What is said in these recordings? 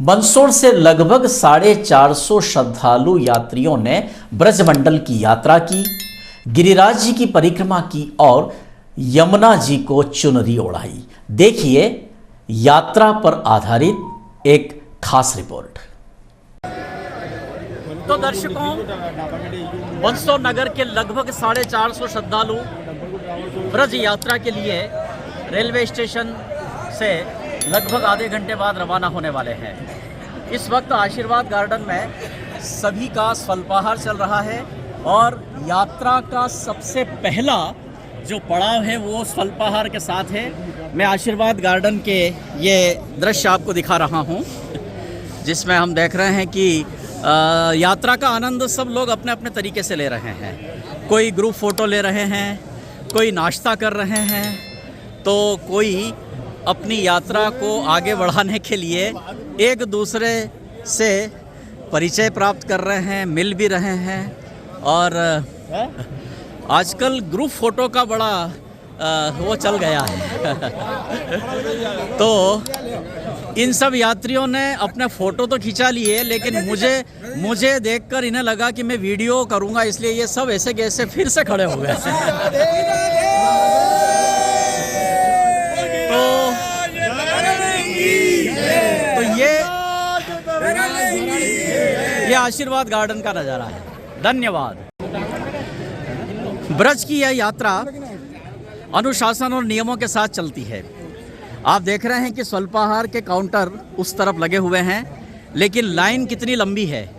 मंदसौर से लगभग 450 श्रद्धालु यात्रियों ने ब्रजमंडल की यात्रा की, गिरिराज जी की परिक्रमा की और यमुना जी को चुनरी ओढ़ाई। देखिए यात्रा पर आधारित एक खास रिपोर्ट। तो दर्शकों, मंदसौर नगर के लगभग 450 श्रद्धालु ब्रज यात्रा के लिए रेलवे स्टेशन से लगभग आधे घंटे बाद रवाना होने वाले हैं। इस वक्त आशीर्वाद गार्डन में सभी का स्वल्पाहार चल रहा है और यात्रा का सबसे पहला जो पड़ाव है वो स्वल्पाहार के साथ है। मैं आशीर्वाद गार्डन के ये दृश्य आपको दिखा रहा हूँ, जिसमें हम देख रहे हैं कि यात्रा का आनंद सब लोग अपने अपने तरीके से ले रहे हैं। कोई ग्रुप फ़ोटो ले रहे हैं, कोई नाश्ता कर रहे हैं, तो कोई अपनी यात्रा को आगे बढ़ाने के लिए एक दूसरे से परिचय प्राप्त कर रहे हैं, मिल भी रहे हैं। और आजकल ग्रुप फ़ोटो का बड़ा वो चल गया है तो इन सब यात्रियों ने अपने फ़ोटो तो खिंचा लिए, लेकिन मुझे देखकर इन्हें लगा कि मैं वीडियो करूंगा, इसलिए ये सब ऐसे कैसे फिर से खड़े हो गए तो ये आशीर्वाद गार्डन का नज़ारा है। धन्यवाद। ब्रज की यह यात्रा अनुशासन और नियमों के साथ चलती है। आप देख रहे हैं कि स्वल्पाहार के काउंटर उस तरफ लगे हुए हैं, लेकिन लाइन कितनी लंबी है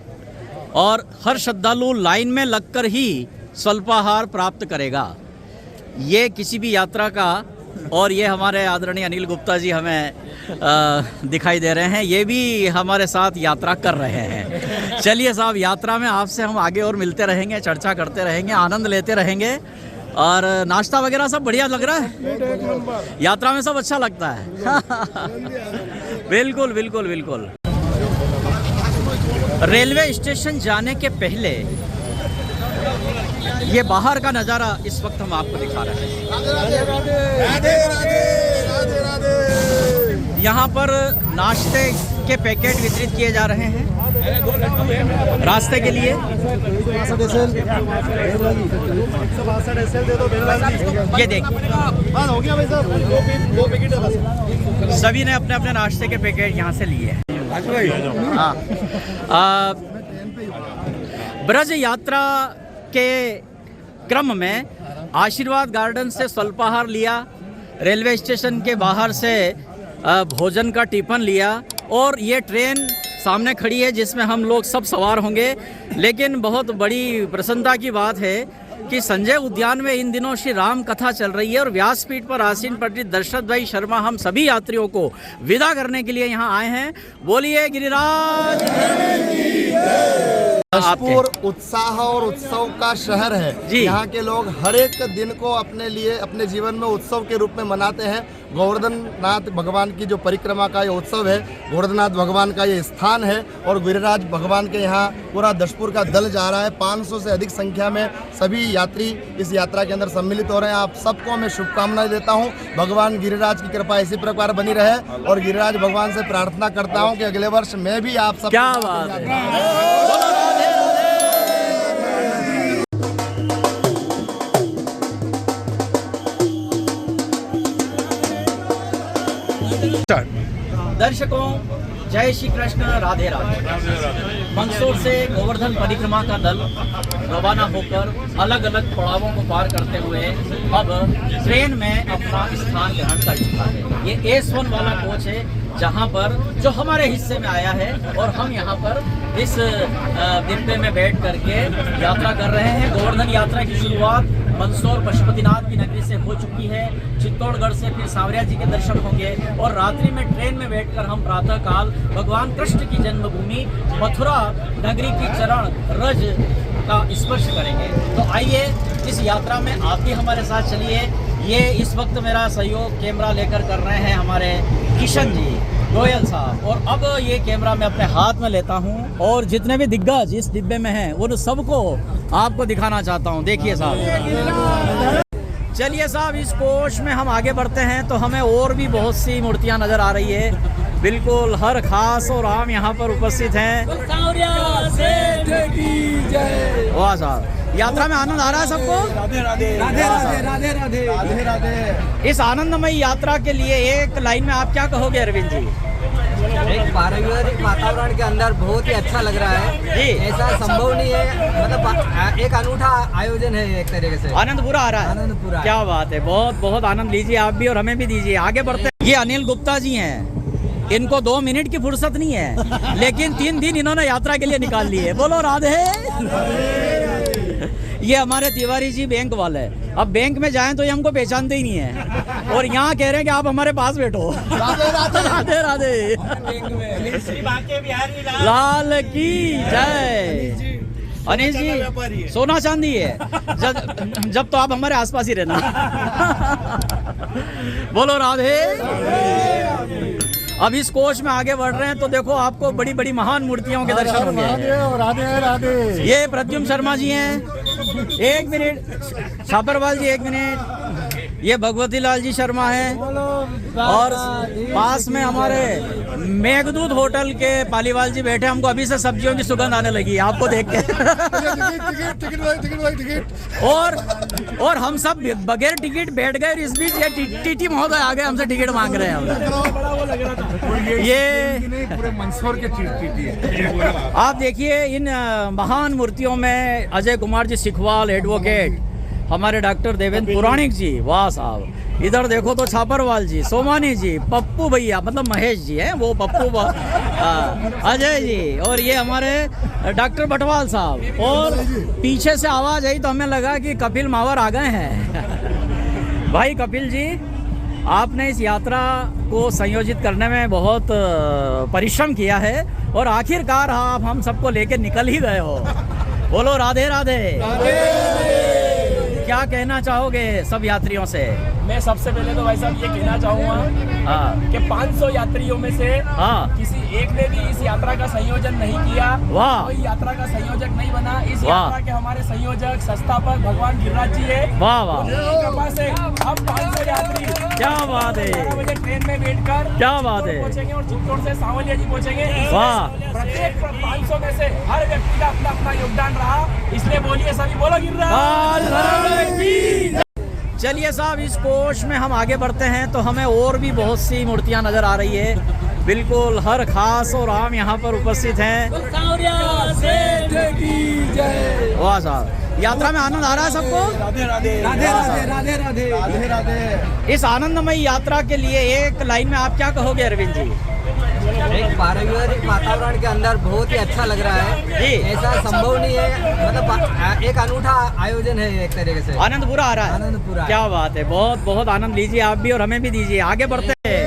और हर श्रद्धालु लाइन में लगकर ही स्वल्पाहार प्राप्त करेगा। ये किसी भी यात्रा का, और ये हमारे आदरणीय अनिल गुप्ता जी हमें दिखाई दे रहे हैं, ये भी हमारे साथ यात्रा कर रहे हैं। चलिए साहब, यात्रा में आपसे हम आगे और मिलते रहेंगे, चर्चा करते रहेंगे, आनंद लेते रहेंगे। और नाश्ता वगैरह सब बढ़िया लग रहा है? यात्रा में सब अच्छा लगता है बिल्कुल बिल्कुल बिल्कुल। रेलवे स्टेशन जाने के पहले ये बाहर का नज़ारा इस वक्त हम आपको दिखा रहे हैं। यहाँ पर नाश्ते के पैकेट वितरित किए जा रहे हैं रास्ते के लिए। ये देखिए, सभी ने अपने अपने नाश्ते के पैकेट यहाँ से लिए हैं। हाँ, ब्रज यात्रा के क्रम में आशीर्वाद गार्डन से स्वल्पाहार लिया, रेलवे स्टेशन के बाहर से भोजन का टिफिन लिया, और ये ट्रेन सामने खड़ी है जिसमें हम लोग सब सवार होंगे। लेकिन बहुत बड़ी प्रसन्नता की बात है कि संजय उद्यान में इन दिनों श्री राम कथा चल रही है और व्यासपीठ पर आसीन पंडित दशरथ भाई शर्मा हम सभी यात्रियों को विदा करने के लिए यहाँ आए हैं। बोलिए गिरिराज। जशपुर उत्साह और उत्सव का शहर है जी। यहाँ के लोग हर एक दिन को अपने लिए, अपने जीवन में उत्सव के रूप में मनाते हैं। गोवर्धन नाथ भगवान की जो परिक्रमा का ये उत्सव है, गोवर्धननाथ भगवान का ये स्थान है और गिरिराज भगवान के यहाँ पूरा जशपुर का दल जा रहा है। 500 से अधिक संख्या में सभी यात्री इस यात्रा के अंदर सम्मिलित हो रहे हैं। आप सबको मैं शुभकामनाएं देता हूँ। भगवान गिरिराज की कृपा इसी प्रकार बनी रहे और गिरिराज भगवान से प्रार्थना करता हूँ कि अगले वर्ष मैं भी आप सब। क्या बात है। दर्शकों, जय श्री कृष्ण, राधे राधे। मंदसौर से गोवर्धन परिक्रमा का दल रवाना होकर अलग अलग पड़ावों को पार करते हुए अब ट्रेन में अपना स्थान ग्रहण कर चुका है। ये S1 वाला कोच है जहां पर जो हमारे हिस्से में आया है और हम यहां पर इस डिब्बे में बैठ करके यात्रा कर रहे हैं। गोवर्धन यात्रा की शुरुआत मंदसौर पशुपतिनाथ की नगरी से हो चुकी है। चित्तौड़गढ़ से फिर सांवरिया जी के दर्शन होंगे और रात्रि में ट्रेन में बैठकर हम प्रातः काल भगवान कृष्ण की जन्मभूमि मथुरा नगरी की चरण रज का स्पर्श करेंगे। तो आइए इस यात्रा में आप भी हमारे साथ चलिए। ये इस वक्त मेरा सहयोग कैमरा लेकर कर रहे हैं हमारे किशन जी गोयल साहब, और अब ये कैमरा मैं अपने हाथ में लेता हूँ और जितने भी दिग्गज इस डिब्बे में हैं उन सबको आपको दिखाना चाहता हूँ। देखिए साहब, चलिए साहब, इस कोष में हम आगे बढ़ते हैं तो हमें और भी बहुत सी मूर्तियाँ नज़र आ रही है। बिल्कुल हर खास और आम यहाँ पर उपस्थित हैं। वाह साहब, यात्रा में आनंद आ रहा है सबको? राधे राधे राधे राधे राधे राधे राधे राधे। इस आनंदमयी यात्रा के लिए एक लाइन में आप क्या कहोगे अरविंद जी? एक पारिवारिक वातावरण के अंदर बहुत ही अच्छा लग रहा है जी। ऐसा संभव नहीं है, मतलब एक अनूठा आयोजन है एक तरीके से। आनंद पूरा आ रहा है? आनंद पूरा। क्या बात है, बहुत बहुत आनंद लीजिए आप भी और हमें भी दीजिए। आगे बढ़ते हैं। ये अनिल गुप्ता जी हैं, इनको 2 मिनट की फुर्सत नहीं है, लेकिन 3 दिन इन्होंने यात्रा के लिए निकाल लिए। बोलो राधे। ये हमारे तिवारी जी बैंक वाले, अब बैंक में जाएं तो ये हमको पहचानते ही नहीं है, और यहाँ कह रहे हैं कि आप हमारे पास बैठो। राधे राधे राधे राधे। लाल की जय। अनिल जी सोना चांदी है, जब तो आप हमारे आसपास ही रहना। बोलो राधे। अब इस कोच में आगे बढ़ रहे हैं तो देखो आपको बड़ी बड़ी महान मूर्तियों के दर्शन होंगे। राधे राधे। ये प्रद्युम्न शर्मा जी हैं, 1 मिनट। छापरवाल जी 1 मिनट। ये भगवती लाल जी शर्मा हैं, और पास में हमारे मेघदूत होटल के पालीवाल जी बैठे। हमको अभी से सब्जियों की सुगंध आने लगी आपको देख के। और हम सब बगैर टिकट बैठ गए, इस बीच ये टीटी महोदय आ गए, हमसे टिकट मांग रहे हैं। ये पूरे मंदसौर के टीटी है। आप देखिए इन महान मूर्तियों में अजय कुमार जी सिखवाल एडवोकेट, हमारे डॉक्टर देवेंद्र पुराणिक जी, वाह साहब। इधर देखो तो छापरवाल जी, सोमानी जी, पप्पू भैया मतलब महेश जी हैं वो, पप्पू अजय जी, और ये हमारे डॉक्टर बटवाल साहब। और पीछे से आवाज़ आई तो हमें लगा कि कपिल मावर आ गए हैं। भाई कपिल जी, आपने इस यात्रा को संयोजित करने में बहुत परिश्रम किया है, और आखिरकार आप हम सबको लेकर निकल ही गए हो। बोलो राधे राधे। क्या कहना चाहोगे सब यात्रियों से? मैं सबसे पहले तो भाई साहब ये कहना चाहूँगा हाँ कि 500 यात्रियों में से हाँ किसी एक ने भी इस यात्रा का संयोजन नहीं किया, वाह। कोई यात्रा का संयोजक नहीं बना। इस वाह। यात्रा के हमारे संयोजक संस्थापक भगवान गिरिराज जी है। वाह वाह, उनकी कृपा से हम 500 यात्री क्या बात है, 11 बजे ट्रेन में बैठकर क्या बात है। पहुँचेंगे, और चित्तौड़ से सांवलिया जी पहुँचेंगे। वाह। प्रत्येक 500 में से हर व्यक्ति का अपना अपना योगदान रहा, इसलिए बोलिए सभी बोलो गिरिराज। चलिए साहब, इस कोच में हम आगे बढ़ते हैं तो हमें और भी बहुत सी मूर्तियां नजर आ रही है। बिल्कुल हर खास और आम यहाँ पर उपस्थित हैं। वाह साहब, यात्रा में आनंद आ रहा है सबको? राधे राधे राधे राधे राधे राधे राधे राधे। इस आनंदमयी यात्रा के लिए एक लाइन में आप क्या कहोगे अरविंद जी? एक पारिवारिक वातावरण के अंदर बहुत ही अच्छा लग रहा है जी। ऐसा संभव नहीं है, मतलब एक अनूठा आयोजन है एक तरीके से। आनंद पूरा आ रहा है? आनंद पूरा। क्या बात है, बहुत बहुत आनंद लीजिए आप भी और हमें भी दीजिए। आगे बढ़ते हैं।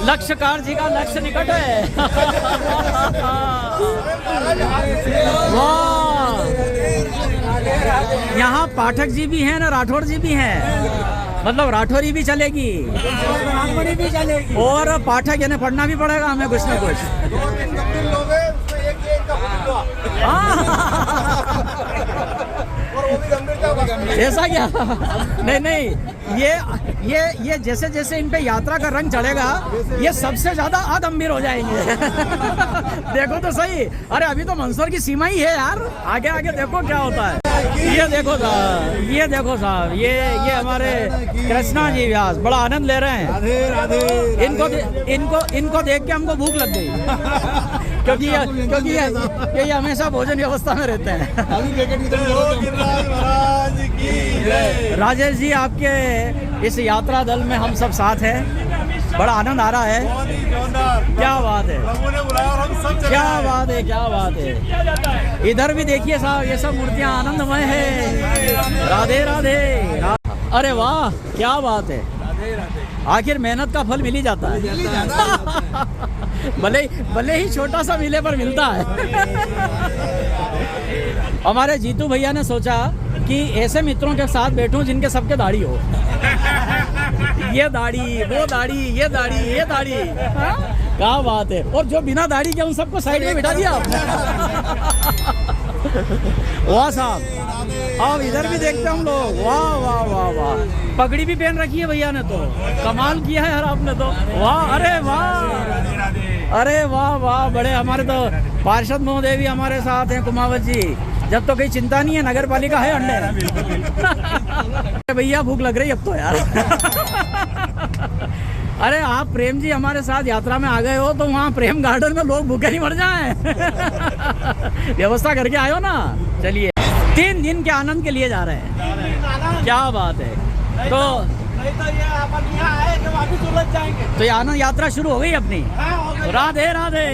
लक्ष्यकार जी का लक्ष्य निकट है। वाह, यहाँ पाठक जी भी हैं ना, राठौर जी भी हैं, मतलब राठौरी भी चलेगी और पाठक यानी पढ़ना भी पड़ेगा हमें कुछ ना कुछ। ऐसा क्या? नहीं नहीं, ये जैसे जैसे इन पे यात्रा का रंग चढ़ेगा ये सबसे ज्यादा अगंभीर हो जाएंगे। देखो तो सही, अरे अभी तो मंदसौर की सीमा ही है यार, आगे आगे देखो क्या होता है। ये देखो साहब, ये देखो साहब, ये हमारे कृष्णा जी व्यास बड़ा आनंद ले रहे हैं। राधे राधे। इनको देख के हमको भूख लग गई, क्योंकि ये हमेशा भोजन व्यवस्था में रहते हैं। राजेश जी, आपके इस यात्रा दल में हम सब साथ हैं, बड़ा आनंद आ रहा है। क्या बात है, क्या बात है, क्या बात है। इधर भी देखिए साहब, ये सब मूर्तियाँ आनंदमय है। राधे राधे। अरे वाह, क्या बात है, आखिर मेहनत का फल मिल ही जाता है। भले ही छोटा सा मिले पर मिलता है। हमारे जीतू भैया ने सोचा कि ऐसे मित्रों के साथ बैठूं जिनके सबके दाढ़ी हो। ये दाढ़ी, वो दाढ़ी, ये दाढ़ी, ये दाढ़ी, क्या बात है। और जो बिना दाढ़ी के उन सबको साइड में बिठा दिया आपने। वाह साहब, अब इधर भी देखते हैं हम लोग। वाह वाह वाह वाह, पगड़ी भी पहन रखी है भैया ने, तो कमाल किया है यार आपने तो। वाह, अरे वाह, अरे वाह वाह, बड़े हमारे तो पार्षद महोदय भी हमारे साथ हैं, कुमावत जी। जब तो कोई चिंता नहीं है, नगर पालिका है अंडे। भैया भूख लग रही अब तो यार। अरे आप प्रेम जी हमारे साथ यात्रा में आ गए हो, तो वहाँ प्रेम गार्डन में लोग भूखे नहीं मर जाएं। व्यवस्था करके आए हो ना। चलिए, 3 दिन के आनंद के लिए जा रहे हैं, क्या बात है। तो नहीं तो ये अपन यहाँ आए तो वापिस उलझ जाएंगे। तो ये आनंद यात्रा शुरू हो गई अपनी। राधे राधे।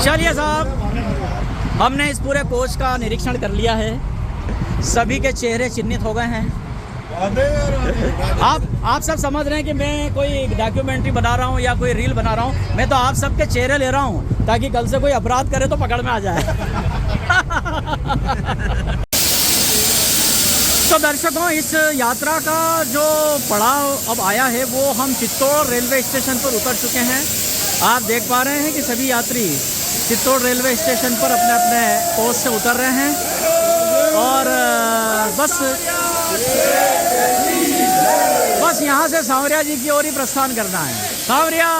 चलिए साहब, हमने इस पूरे कोच का निरीक्षण कर लिया है, सभी के चेहरे चिन्हित हो गए हैं। आप सब समझ रहे हैं कि मैं कोई डॉक्यूमेंट्री बना रहा हूँ या कोई रील बना रहा हूँ। मैं तो आप सबके चेहरे ले रहा हूँ ताकि कल से कोई अपराध करे तो पकड़ में आ जाए। तो दर्शकों, इस यात्रा का जो पड़ाव अब आया है वो हम चित्तौड़ रेलवे स्टेशन पर उतर चुके हैं। आप देख पा रहे हैं कि सभी यात्री चित्तौड़ रेलवे स्टेशन पर अपने अपने पोस्ट से उतर रहे हैं और बस यहाँ से सांवरिया जी की ओर ही प्रस्थान करना है। सांवरिया।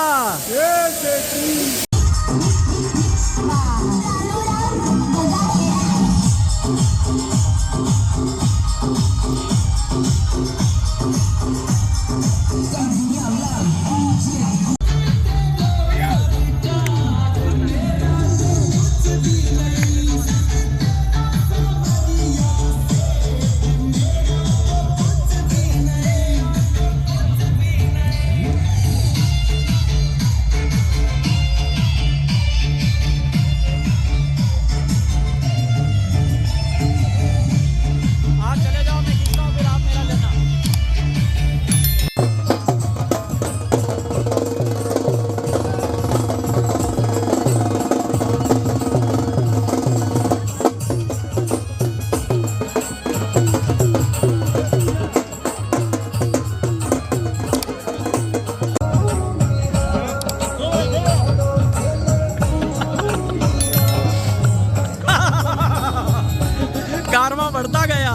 कारवां बढ़ता गया।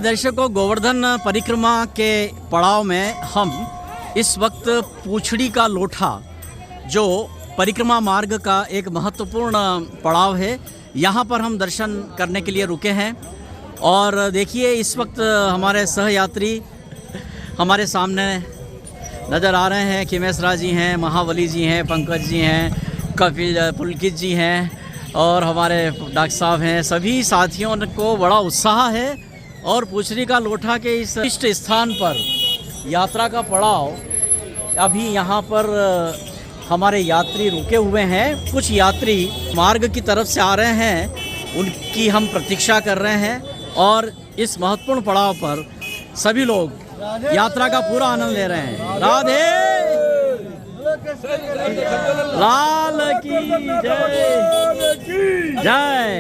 दर्शकों, गोवर्धन परिक्रमा के पड़ाव में हम इस वक्त पूछड़ी का लोठा, जो परिक्रमा मार्ग का एक महत्वपूर्ण पड़ाव है, यहाँ पर हम दर्शन करने के लिए रुके हैं। और देखिए, इस वक्त हमारे सहयात्री हमारे सामने नज़र आ रहे हैं। खिमेसरा जी हैं, महावली जी हैं, पंकज जी हैं, कपिल पुलकित जी हैं और हमारे डॉक्टर साहब हैं। सभी साथियों को बड़ा उत्साह है और पूछड़ी का लोठा के इस विशिष्ट स्थान पर यात्रा का पड़ाव अभी यहाँ पर हमारे यात्री रुके हुए हैं। कुछ यात्री मार्ग की तरफ से आ रहे हैं, उनकी हम प्रतीक्षा कर रहे हैं। और इस महत्वपूर्ण पड़ाव पर सभी लोग यात्रा का पूरा आनंद ले रहे हैं। राधे लाल की जय जय।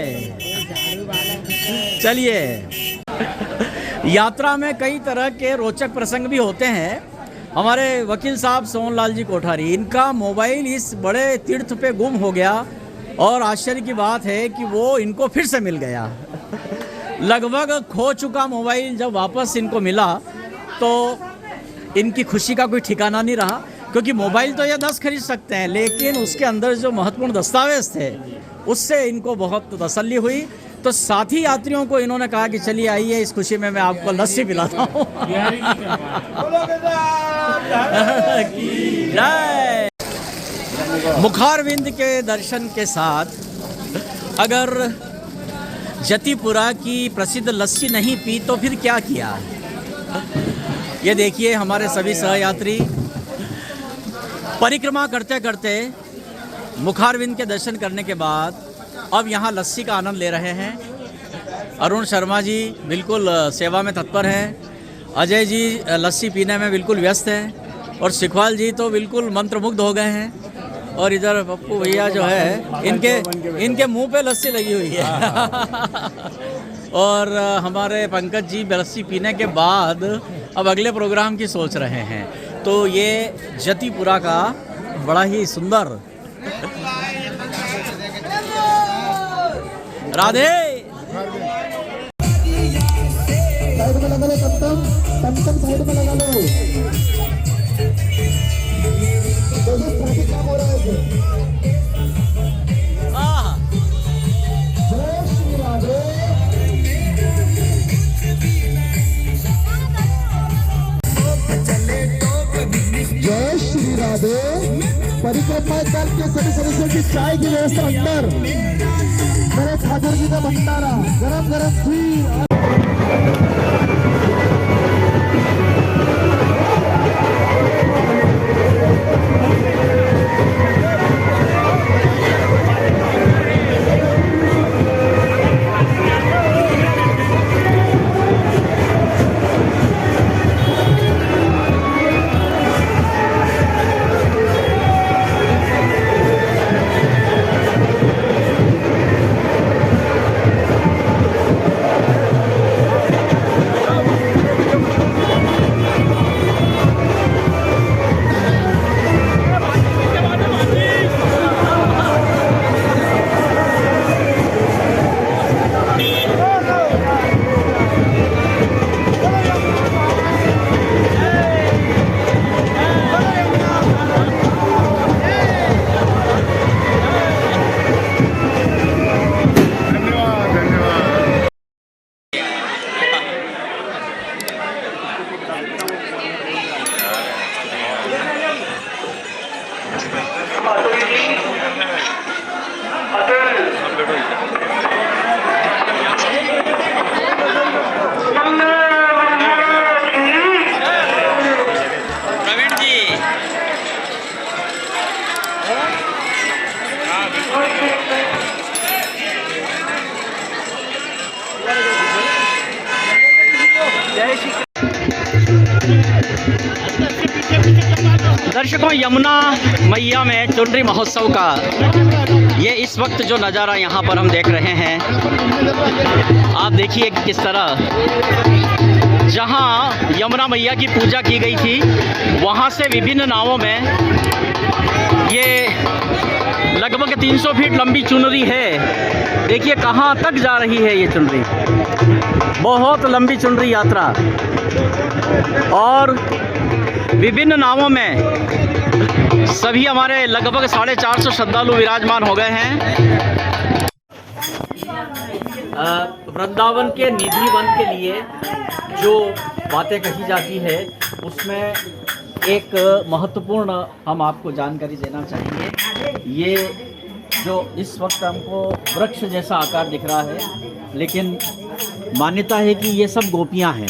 चलिए, यात्रा में कई तरह के रोचक प्रसंग भी होते हैं। हमारे वकील साहब सोहनलाल जी कोठारी, इनका मोबाइल इस बड़े तीर्थ पे गुम हो गया और आश्चर्य की बात है कि वो इनको फिर से मिल गया। लगभग खो चुका मोबाइल जब वापस इनको मिला तो इनकी खुशी का कोई ठिकाना नहीं रहा, क्योंकि मोबाइल तो ये 10 खरीद सकते हैं, लेकिन उसके अंदर जो महत्वपूर्ण दस्तावेज थे उससे इनको बहुत तसल्ली हुई। तो साथी यात्रियों को इन्होंने कहा कि चलिए आइए, इस खुशी में मैं आपको लस्सी पिलाता हूँ। जय। मुखारविंद के दर्शन के साथ अगर जतिपुरा की प्रसिद्ध लस्सी नहीं पी तो फिर क्या किया। ये देखिए, हमारे सभी सहयात्री परिक्रमा करते करते मुखारविंद के दर्शन करने के बाद अब यहाँ लस्सी का आनंद ले रहे हैं। अरुण शर्मा जी बिल्कुल सेवा में तत्पर हैं, अजय जी लस्सी पीने में बिल्कुल व्यस्त हैं और शिखवाल जी तो बिल्कुल मंत्रमुग्ध हो गए हैं। और इधर पप्पू भैया जो है, इनके मुंह पे लस्सी लगी हुई है। और हमारे पंकज जी लस्सी पीने के बाद अब अगले प्रोग्राम की सोच रहे हैं। तो ये जतिपुरा का बड़ा ही सुंदर राधे। साइड में लगा लो, टमटम साइड में लगा लो। ट्रैफिक जाम हो रहा है। जय श्री राधे। जय श्री राधे। परिक्रमा दल के सभी सदस्यों की चाय की व्यवस्था अंदर। मेरे ठाकुर जी का भंडारा, गरम गरम खीर। दर्शकों, यमुना मैया में चुनरी महोत्सव का ये इस वक्त जो नज़ारा यहाँ पर हम देख रहे हैं, आप देखिए किस तरह जहाँ यमुना मैया की पूजा की गई थी वहाँ से विभिन्न नावों में ये लगभग 300 फीट लंबी चुनरी है। देखिए कहाँ तक जा रही है ये चुनरी, बहुत लंबी चुनरी यात्रा। और विभिन्न नावों में सभी हमारे लगभग 450 श्रद्धालु विराजमान हो गए हैं। वृंदावन के निधि वन के लिए जो बातें कही जाती है उसमें एक महत्वपूर्ण हम आपको जानकारी देना चाहेंगे। ये जो इस वक्त हमको वृक्ष जैसा आकार दिख रहा है, लेकिन मान्यता है कि ये सब गोपियां हैं।